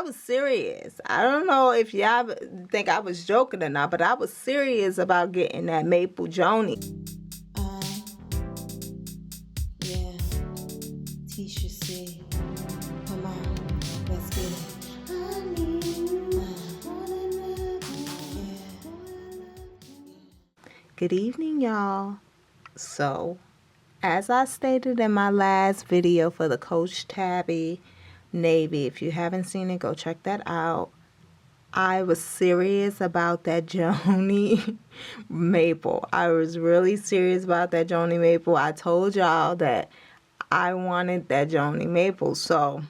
was serious. I don't know if y'all think I was joking or not, but I was serious about getting that maple Jonie. Yeah, Tisha C. Come on, let's get it. Good evening, y'all. So, as I stated in my last video for the Coach Tabby Navy, if you haven't seen it, go check that out. I was serious about that Jonie maple. I was really serious about that Jonie maple. I told y'all that I wanted that Jonie maple. So,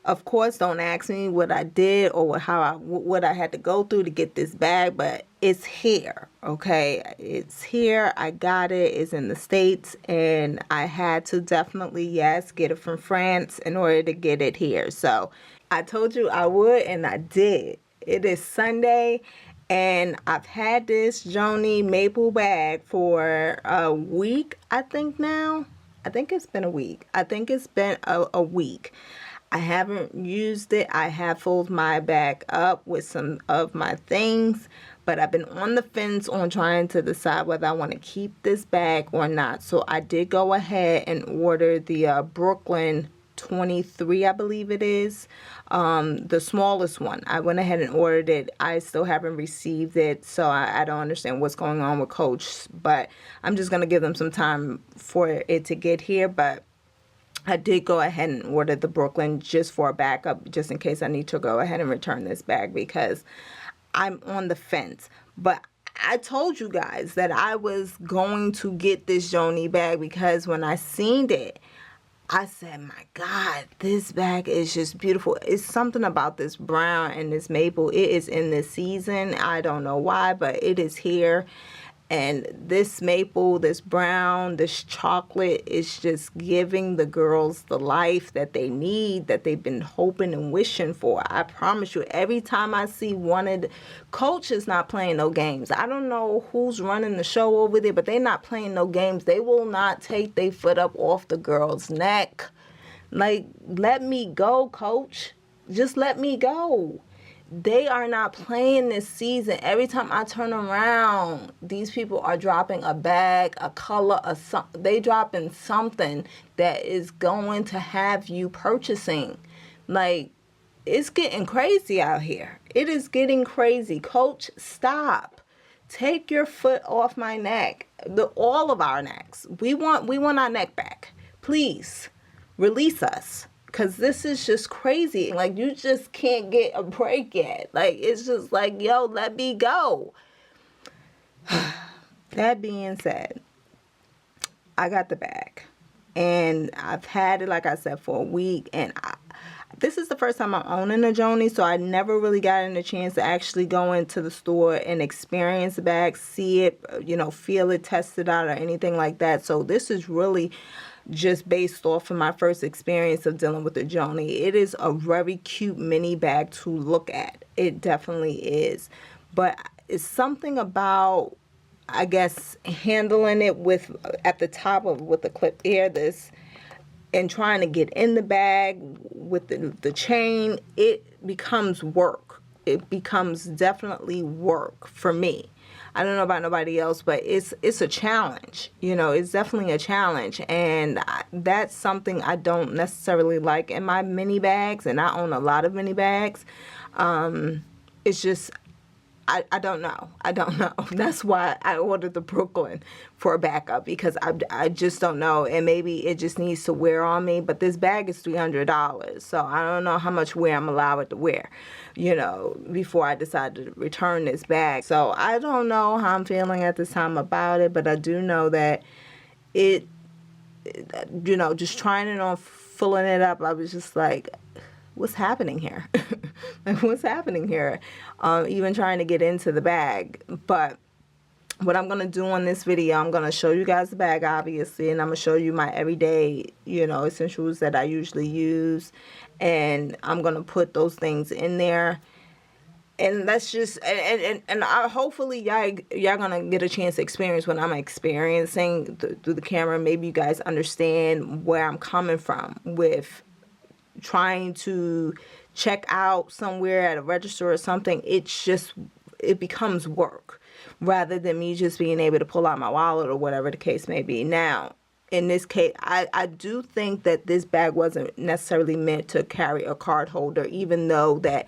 of course, don't ask me what I did or what I had to go through to get this bag, but it's here, okay? It's here. I got it. It's in the States, and I had to definitely, yes, get it from France in order to get it here. So I told you I would, and I did. It is Sunday, and I've had this Jonie maple bag for a week, I think now. I think it's been a week. I think it's been a week. I haven't used it. I have filled my bag up with some of my things, but I've been on the fence on trying to decide whether I want to keep this bag or not. So I did go ahead and order the Brooklyn 23, I believe it is, the smallest one. I went ahead and ordered it. I still haven't received it, so I don't understand what's going on with Coach, but I'm just going to give them some time for it to get here. But I did go ahead and order the Brooklyn just for a backup, just in case I need to go ahead and return this bag, because I'm on the fence. But I told you guys that I was going to get this Jonie bag, because when I seen it, I said, my God, this bag is just beautiful. It's something about this brown and this maple. It is in this season. I don't know why, but it is here. And this maple, this brown, this chocolate is just giving the girls the life that they need, that they've been hoping and wishing for. I promise you, every time I see one of the Coach is not playing no games. I don't know who's running the show over there, but they're not playing no games. They will not take their foot up off the girl's neck. Like, let me go, Coach. Just let me go. They are not playing this season. Every time I turn around, these people are dropping a bag, a color, they dropping something that is going to have you purchasing. Like, it's getting crazy out here. It is getting crazy. Coach, stop. Take your foot off my neck. All of our necks. We want our neck back. Please, release us. Because this is just crazy. Like, you just can't get a break yet. Like, it's just like, yo, let me go. That being said, I got the bag. And I've had it, like I said, for a week. And this is the first time I'm owning a Jonie, so I never really gotten a chance to actually go into the store and experience the bag, see it, feel it, test it out, or anything like that. So this is really just based off of my first experience of dealing with the Jonie. It is a very cute mini bag to look at. It definitely is. But it's something about, I guess, handling it with at the top of with the clip here, this, and trying to get in the bag with the chain. It becomes work. It becomes definitely work for me. I don't know about nobody else, but it's a challenge. It's definitely a challenge. And that's something I don't necessarily like in my mini bags. And I own a lot of mini bags. It's just, I don't know. I don't know. That's why I ordered the Brooklyn for a backup, because I just don't know. And maybe it just needs to wear on me. But this bag is $300. So I don't know how much wear I'm allowed to wear, before I decide to return this bag. So I don't know how I'm feeling at this time about it. But I do know that just trying it on, filling it up, I was just like, what's happening here? Like, what's happening here? Even trying to get into the bag. But what I'm going to do on this video, I'm going to show you guys the bag, obviously, and I'm going to show you my everyday, essentials that I usually use. And I'm going to put those things in there. And that's just, and hopefully y'all going to get a chance to experience what I'm experiencing through the camera. Maybe you guys understand where I'm coming from with trying to check out somewhere at a register or something, it becomes work rather than me just being able to pull out my wallet or whatever the case may be. Now, in this case, I do think that this bag wasn't necessarily meant to carry a card holder, even though that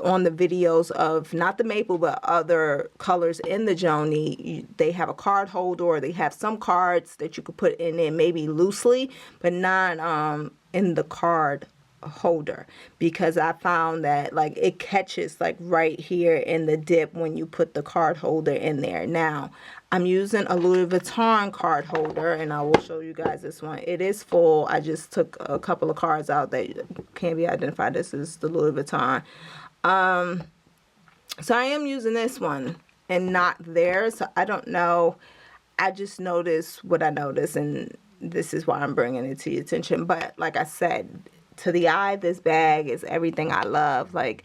on the videos of not the maple but other colors in the Jonie, they have a card holder, or they have some cards that you could put in there maybe loosely, but not in the card holder, because I found that like it catches like right here in the dip when you put the card holder in there. Now I'm using a Louis Vuitton card holder, and I will show you guys this one. It is full. I just took a couple of cards out that can't be identified. This is the Louis Vuitton. So I am using this one and not theirs. So I don't know. I just noticed what I noticed, and this is why I'm bringing it to your attention. But like I said, to the eye, this bag is everything I love. Like,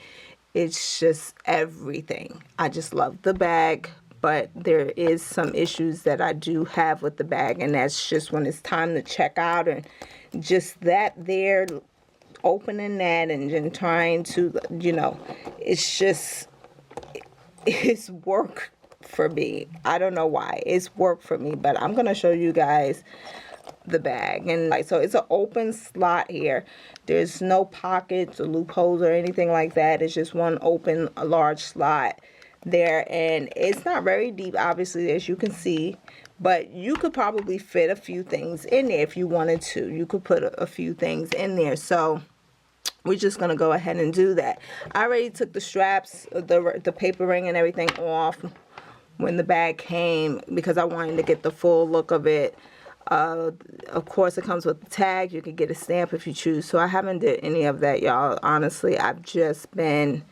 it's just everything. I just love the bag, but there is some issues that I do have with the bag, and that's just when it's time to check out, and just that there, opening that and then trying to, it's work for me. I don't know why. It's work for me, but I'm going to show you guys the bag. And like, so it's an open slot here. There's no pockets or loopholes or anything like that. It's just one open, a large slot there, and it's not very deep, obviously, as you can see, but you could probably fit a few things in there if you wanted to. You could put a few things in there. So we're just going to go ahead and do that. I already took the straps, the paper ring and everything off when the bag came, because I wanted to get the full look of it. Of course, it comes with the tag. You can get a stamp if you choose. So I haven't did any of that, y'all. Honestly, I've just been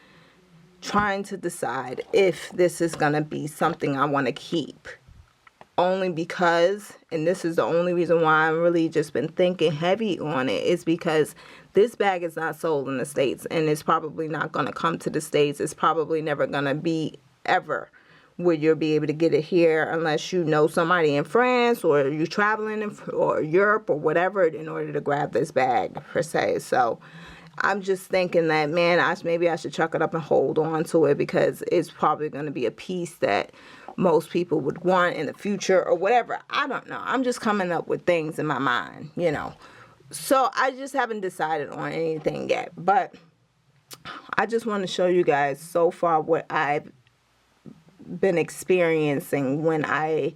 trying to decide if this is going to be something I want to keep. Only because, and this is the only reason why I'm really just been thinking heavy on it, is because this bag is not sold in the States, and it's probably not going to come to the States. It's probably never going to be ever where you'll be able to get it here unless you know somebody in France, or you're traveling or Europe or whatever, in order to grab this bag per se. So I'm just thinking that, man, maybe I should chuck it up and hold on to it, because it's probably going to be a piece that most people would want in the future or whatever. I don't know. I'm just coming up with things in my mind, So I just haven't decided on anything yet. But I just want to show you guys so far what I've been experiencing when I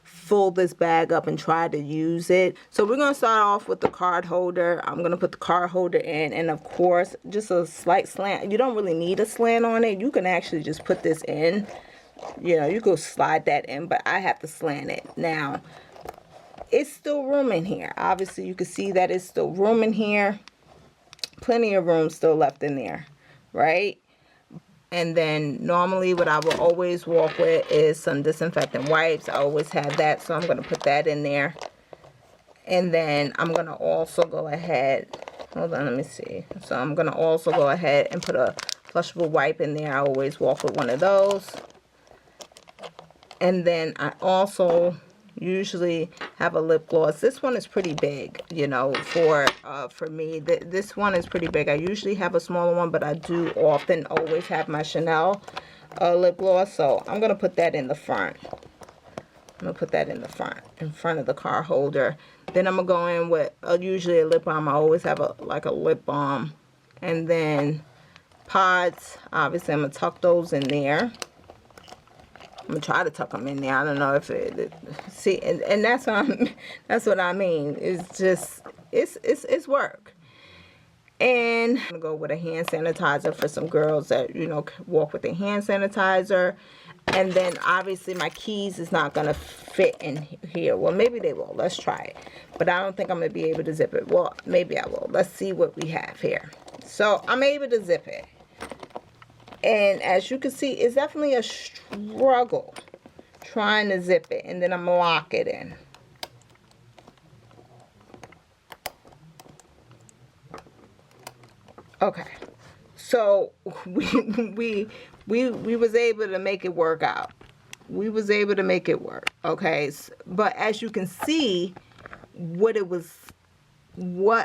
fill this bag up and try to use it. So we're going to start off with the card holder. I'm going to put the card holder in, and of course, just a slight slant. You don't really need a slant on it. You can actually just put this in. You go slide that in, but I have to slant it. Now, it's still room in here. Obviously, you can see that it's still room in here. Plenty of room still left in there, right? And then normally what I will always walk with is some disinfectant wipes. I always have that, so I'm going to put that in there. And then I'm going to also go ahead, hold on, let me see. So I'm going to also go ahead and put a flushable wipe in there. I always walk with one of those. And then I also usually have a lip gloss. This one is pretty big, for me. This one is pretty big. I usually have a smaller one, but I do often always have my Chanel lip gloss. So I'm going to put that in the front. I'm going to put that in the front of the card holder. Then I'm going to go in with usually a lip balm. I always have a lip balm. And then pods, obviously I'm going to tuck those in there. I'm gonna try to tuck them in there. I don't know if see, and that's what I mean. It's just it's work. And I'm gonna go with a hand sanitizer for some girls that walk with a hand sanitizer. And then obviously my keys is not gonna fit in here. Well, maybe they will. Let's try it. But I don't think I'm gonna be able to zip it. Well, maybe I will. Let's see what we have here. So I'm able to zip it. And as you can see, it's definitely a struggle trying to zip it. And then I'm going to lock it in. Okay. So we was able to make it work out. We was able to make it work. Okay. But as you can see, what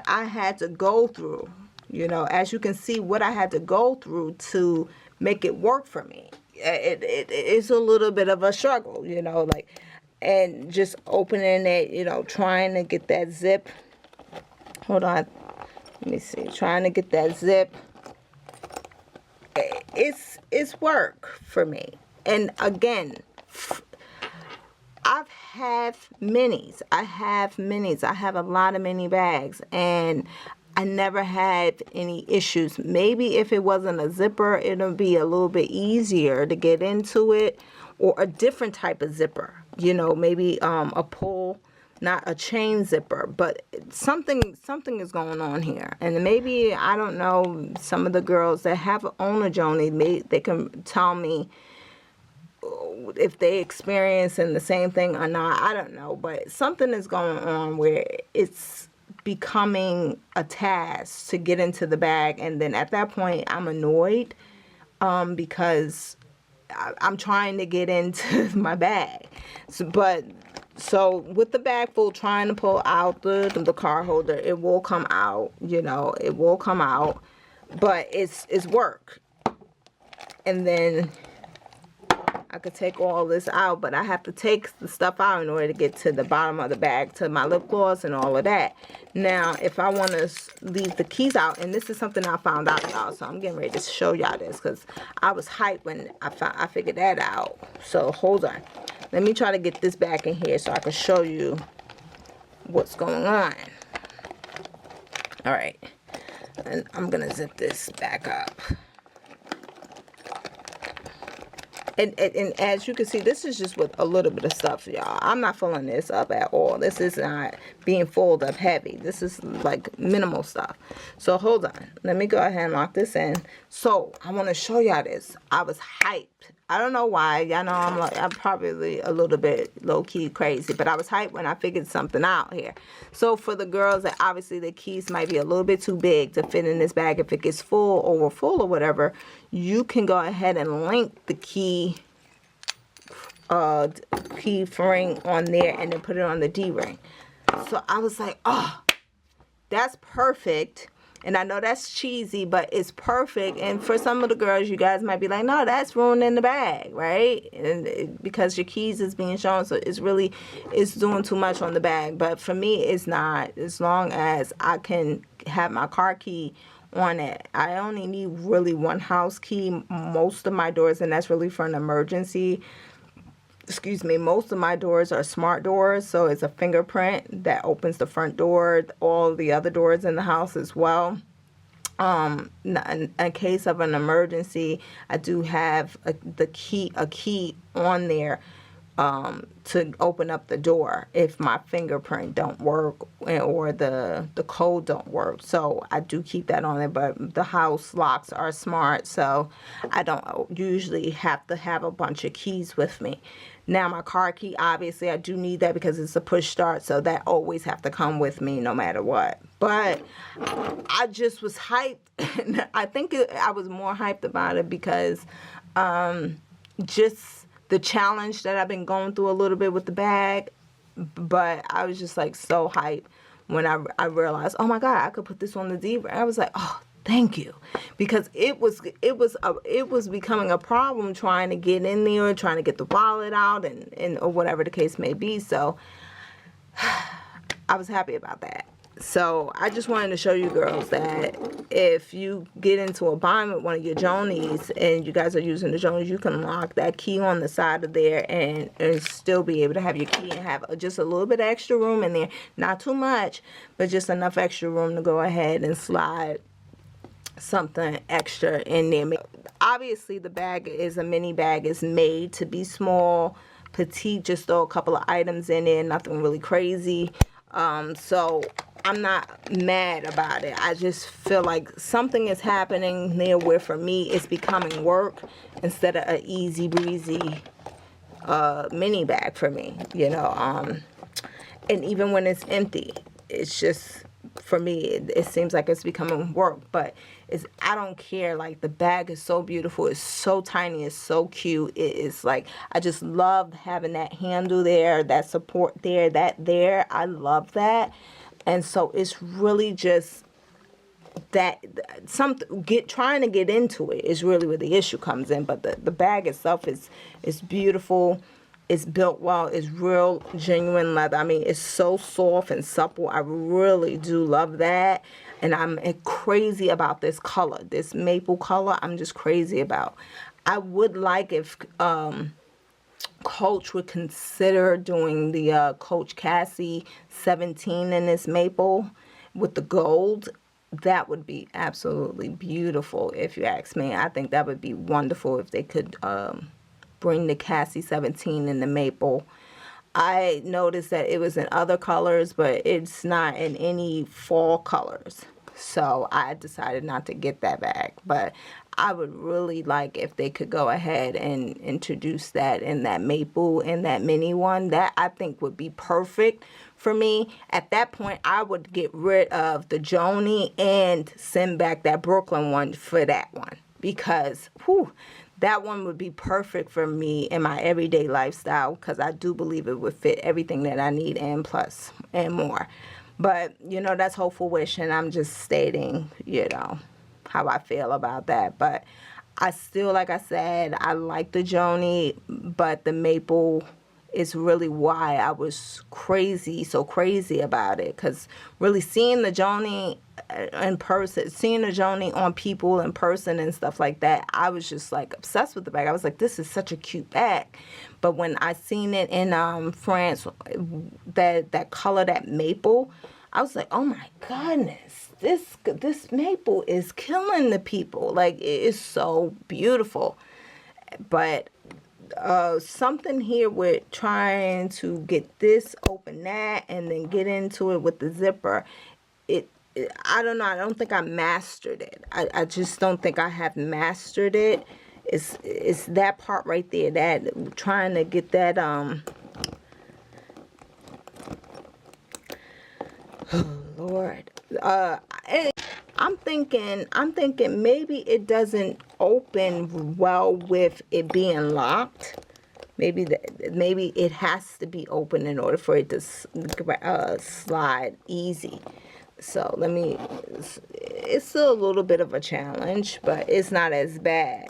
I had to go through, You know, as you can see what I had to go through to make it work for me. It's a little bit of a struggle, you know, like, and just opening it, you know, trying to get that zip. Hold on. Let me see. Trying to get that zip. It's work for me. And again, I've had minis. I have minis. I have a lot of mini bags, and I never had any issues. Maybe if it wasn't a zipper, it'll be a little bit easier to get into it, or a different type of zipper. You know, maybe a pull, not a chain zipper, but something is going on here. And maybe, I don't know, some of the girls that have owned a Jonie, they can tell me if they experiencing the same thing or not. I don't know, but something is going on where it's becoming a task to get into the bag, and then at that point I'm annoyed because I'm trying to get into my bag. So with the bag full, trying to pull out the card holder, it will come out, you know, it will come out, but it's work. And then I could take all this out, but I have to take the stuff out in order to get to the bottom of the bag, to my lip gloss and all of that. Now, if I want to leave the keys out, and this is something I found out, y'all, so I'm getting ready to show y'all this, because I was hyped when I figured that out. So hold on. Let me try to get this back in here so I can show you what's going on. All right. And I'm going to zip this back up. And as you can see, this is just with a little bit of stuff, y'all. I'm not filling this up at all. This is not being folded up heavy. This is like minimal stuff. So hold on. Let me go ahead and lock this in. So I want to show y'all this. I was hyped. I don't know why. Y'all know I'm probably a little bit low-key crazy, but I was hyped when I figured something out here. So for the girls that obviously the keys might be a little bit too big to fit in this bag, if it gets full, over full or whatever, you can go ahead and link the key ring on there and then put it on the D-ring. So I was like, oh, that's perfect. And I know that's cheesy, but it's perfect. And for some of the girls, you guys might be like, no, that's ruining the bag, right? And because your keys is being shown, so it's doing too much on the bag. But for me, it's not. As long as I can have my car key on it. I only need really one house key most of my doors, and that's really for an emergency. Excuse me, most of my doors are smart doors, so it's a fingerprint that opens the front door, all the other doors in the house as well. In case of an emergency, I do have a key on there to open up the door if my fingerprint don't work or the code don't work. So I do keep that on there, but the house locks are smart, so I don't usually have to have a bunch of keys with me. Now my car key, obviously I do need that because it's a push start, so that always have to come with me no matter what. But I just was hyped. I think I was more hyped about it because just the challenge that I've been going through a little bit with the bag. But I was just like so hyped when I realized, oh my God, I could put this on the D-ring. I was like, oh, thank you, because it was becoming a problem trying to get in there, trying to get the wallet out, and or whatever the case may be. So I was happy about that. So I just wanted to show you girls that if you get into a bind with one of your Jonies and you guys are using the Jonies, you can lock that key on the side of there and still be able to have your key and have just a little bit of extra room in there. Not too much, but just enough extra room to go ahead and slide something extra in there. Obviously the bag is a mini bag. It's made to be small, petite, just throw a couple of items in there, nothing really crazy. So I'm not mad about it. I just feel like something is happening there where for me it's becoming work instead of an easy breezy mini bag for me, you know. And even when it's empty, it's just, for me, it seems like it's becoming work. But I don't care. Like, the bag is so beautiful. It's so tiny. It's so cute. It is like, I just love having that handle there, that support there, that there. I love that. And so it's really just that something trying to get into it is really where the issue comes in. But the bag itself is beautiful. It's built well. It's real genuine leather. I mean, it's so soft and supple. I really do love that. And I'm crazy about this color, this maple color. I'm just crazy about. I would like if Coach would consider doing the Coach Cassie 17 in this maple with the gold. That would be absolutely beautiful if you ask me. I think that would be wonderful if they could bring the Cassie 17 in the maple. I noticed that it was in other colors, but it's not in any fall colors. So I decided not to get that bag. But I would really like if they could go ahead and introduce that in that maple, in that mini one. That I think would be perfect for me. At that point, I would get rid of the Jonie and send back that Brooklyn one for that one. Because, whew, that one would be perfect for me in my everyday lifestyle, because I do believe it would fit everything that I need and plus and more. But, that's hopeful wish, and I'm just stating, how I feel about that. But I still, like I said, I like the Jonie, but the maple is really why I was so crazy about it. Because really seeing the Jonie in person, seeing the Jonie on people in person and stuff like that, I was just like obsessed with the bag. I was like, this is such a cute bag. But when I seen it in France, that color, that maple, I was like, oh my goodness, this maple is killing the people. Like, it is so beautiful. But something here with trying to get this, open that, and then get into it with the zipper, I don't know, I don't think I mastered it. I just don't think I have mastered it. It's that part right there, that trying to get that Lord. I'm thinking maybe it doesn't open well with it being locked. Maybe it has to be open in order for it to slide easy. So it's still a little bit of a challenge, but it's not as bad.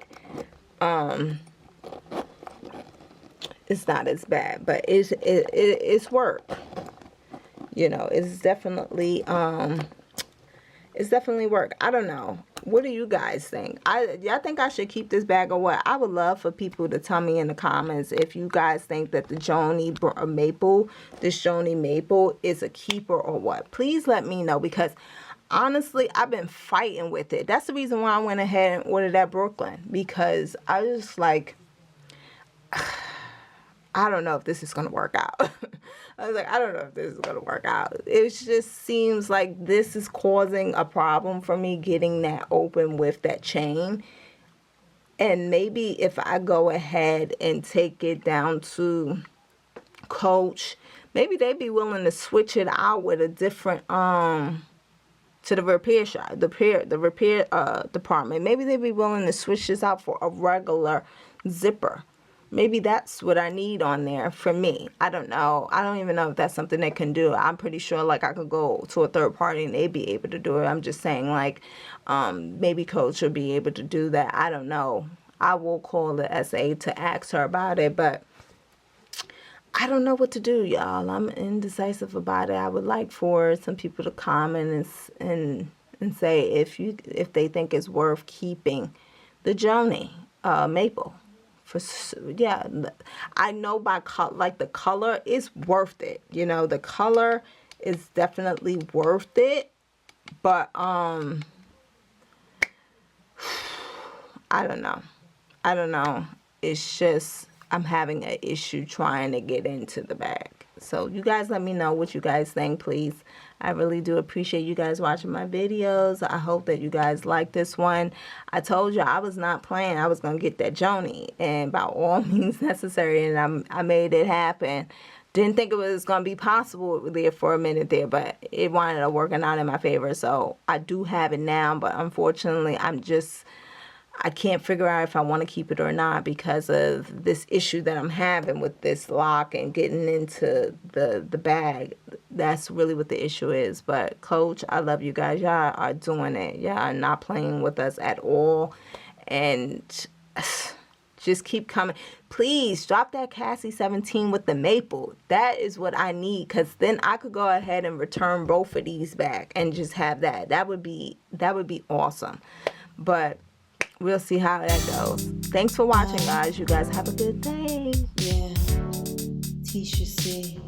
It's not as bad, but it's work. It's definitely work. I don't know. What do you guys think? I think I should keep this bag or what? I would love for people to tell me in the comments if you guys think that the Jonie maple, this Jonie maple is a keeper or what. Please let me know, because honestly, I've been fighting with it. That's the reason why I went ahead and ordered that Brooklyn, because I was like, I don't know if this is going to work out. I was like, I don't know if this is going to work out. It just seems like this is causing a problem for me getting that open with that chain. And maybe if I go ahead and take it down to Coach, maybe they'd be willing to switch it out with a different, to the repair shop, the repair department. Maybe they'd be willing to switch this out for a regular zipper. Maybe that's what I need on there for me. I don't know. I don't even know if that's something they can do. I'm pretty sure like I could go to a third party and they'd be able to do it. I'm just saying like maybe Coach will be able to do that. I don't know. I will call the SA to ask her about it, but I don't know what to do, y'all. I'm indecisive about it. I would like for some people to comment and say if they think it's worth keeping the Jonie maple. Yeah, I know by like the color is worth it. The color is definitely worth it, but I don't know. It's just I'm having an issue trying to get into the bag. So you guys let me know what you guys think, please. I really do appreciate you guys watching my videos. I hope that you guys like this one. I told you I was not playing. I was going to get that Jonie, and by all means necessary, and I made it happen. Didn't think it was going to be possible there for a minute there, but it wound up working out in my favor. So I do have it now, but unfortunately, I'm just I can't figure out if I want to keep it or not because of this issue that I'm having with this lock and getting into the bag. That's really what the issue is. But Coach, I love you guys. Y'all are doing it. Y'all are not playing with us at all. And just keep coming. Please drop that Cassie 17 with the maple. That is what I need, because then I could go ahead and return both of these back and just have that. That would be awesome. But we'll see how that goes. Thanks for watching, guys. You guys have a good day. Yeah, Tisha C.